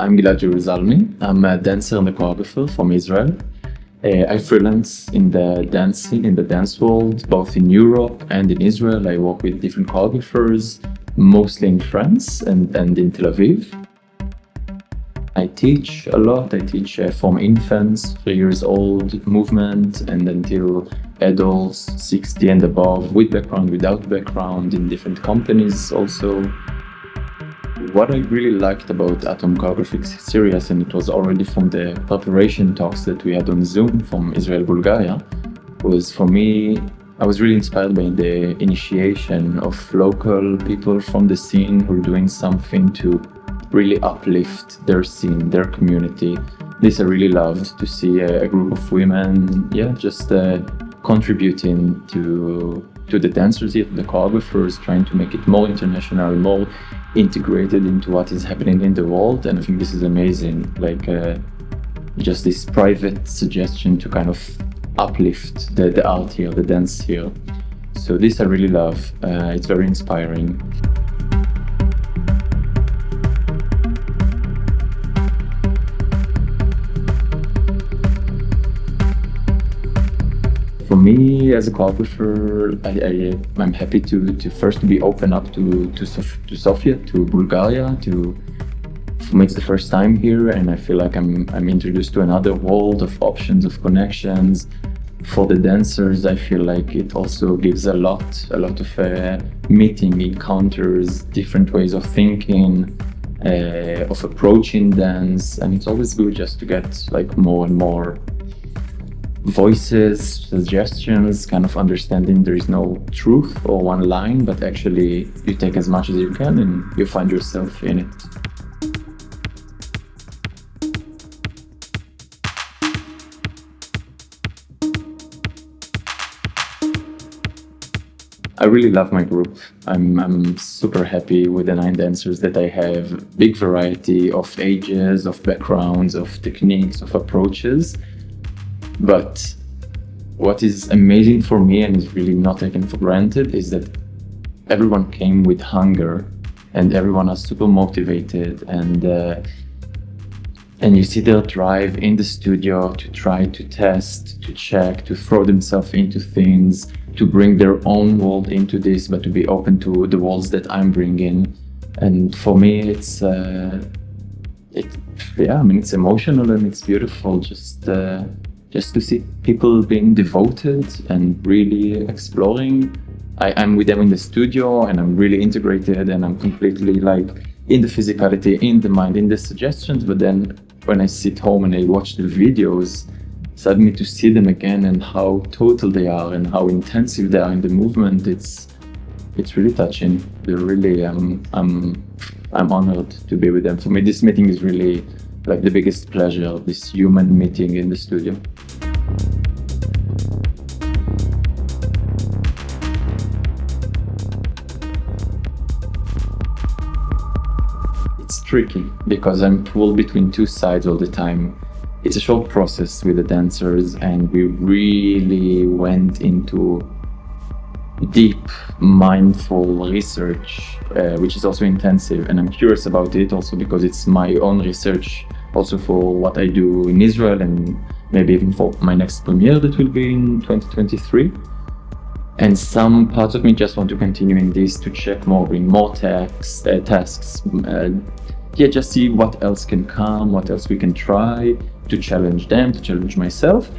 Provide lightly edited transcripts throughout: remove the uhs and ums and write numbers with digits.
I'm Gilad Jerusalmi. I'm a dancer and a choreographer from Israel. I freelance in the dance scene, in the dance world, both in Europe and in Israel. I work with different choreographers, mostly in France and in Tel Aviv. I teach a lot. I teach from infants, 3 years old, movement, and until adults, 60 and above, with background, without background, in different companies also. What I really liked about ATOM Choreographic Series, and it was already from the preparation talks that we had on Zoom from Israel, Bulgaria, was for me, I was really inspired by the initiation of local people from the scene who are doing something to really uplift their scene, their community. This I really loved, to see a group of women, just contributing to the dancers here, the choreographers, trying to make it more international, more integrated into what is happening in the world. And I think this is amazing, like just this private suggestion to kind of uplift the art here, the dance here. So this I really love. It's very inspiring. For me, as a choreographer, I'm happy to first be open up to Sofia, to Bulgaria. For me, it's the first time here, and I feel like I'm introduced to another world of options, of connections. For the dancers, I feel like it also gives a lot of meeting, encounters, different ways of thinking, of approaching dance, and it's always good just to get like more and more voices, suggestions, kind of understanding there is no truth or one line, but actually you take as much as you can and you find yourself in it. I really love my group. I'm super happy with the 9 dancers that I have. Big variety of ages, of backgrounds, of techniques, of approaches. But what is amazing for me, and is really not taken for granted, is that everyone came with hunger and everyone is super motivated, and you see their drive in the studio to try to test, to check, to throw themselves into things, to bring their own world into this, but to be open to the worlds that I'm bringing. And for me, it's emotional and it's beautiful. Just to see people being devoted and really exploring. I'm with them in the studio and I'm really integrated and I'm completely like in the physicality, in the mind, in the suggestions. But then when I sit home and I watch the videos, suddenly to see them again and how total they are and how intensive they are in the movement, it's really touching. They're really, I'm honored to be with them. For me, this meeting is really like the biggest pleasure, this human meeting in the studio. It's tricky because I'm pulled between 2 sides all the time. It's a short process with the dancers, and we really went into deep, mindful research, which is also intensive, and I'm curious about it also because it's my own research also for what I do in Israel and maybe even for my next premiere that will be in 2023. And some parts of me just want to continue in this, to check more, bring more tasks, just see what else can come, what else we can try, to challenge them, to challenge myself.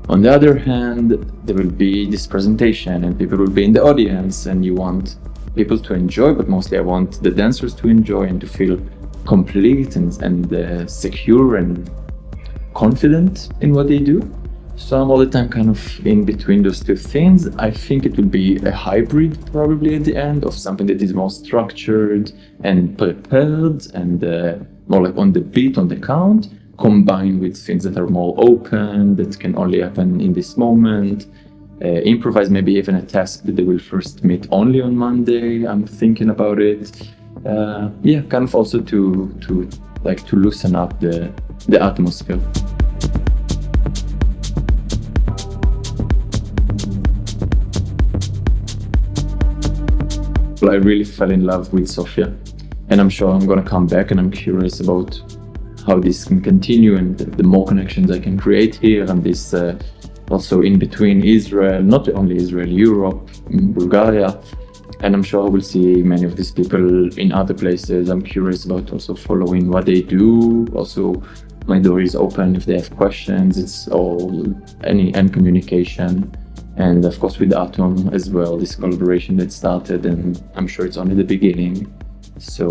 On the other hand, there will be this presentation and people will be in the audience, and you want people to enjoy, but mostly I want the dancers to enjoy and to feel complete and secure and confident in what they do. So I'm all the time kind of in between those 2 things. I think it will be a hybrid probably at the end of something that is more structured and prepared and more like on the beat, on the count, combined with things that are more open, that can only happen in this moment. Improvise maybe even a task that they will first meet only on Monday. I'm thinking about it. Kind of also to loosen up the atmosphere. I really fell in love with Sofia, and I'm sure I'm gonna come back, and I'm curious about how this can continue and the more connections I can create here, and this also in between Israel, not only Israel, Europe, Bulgaria. And I'm sure I will see many of these people in other places. I'm curious about also following what they do. Also, my door is open if they have questions. It's all any communication. And of course with ATOM as well, this collaboration that started, and I'm sure it's only the beginning. So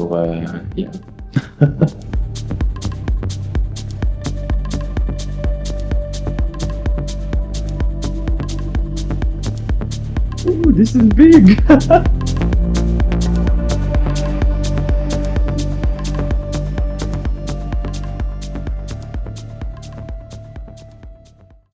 yeah. Ooh, this is big!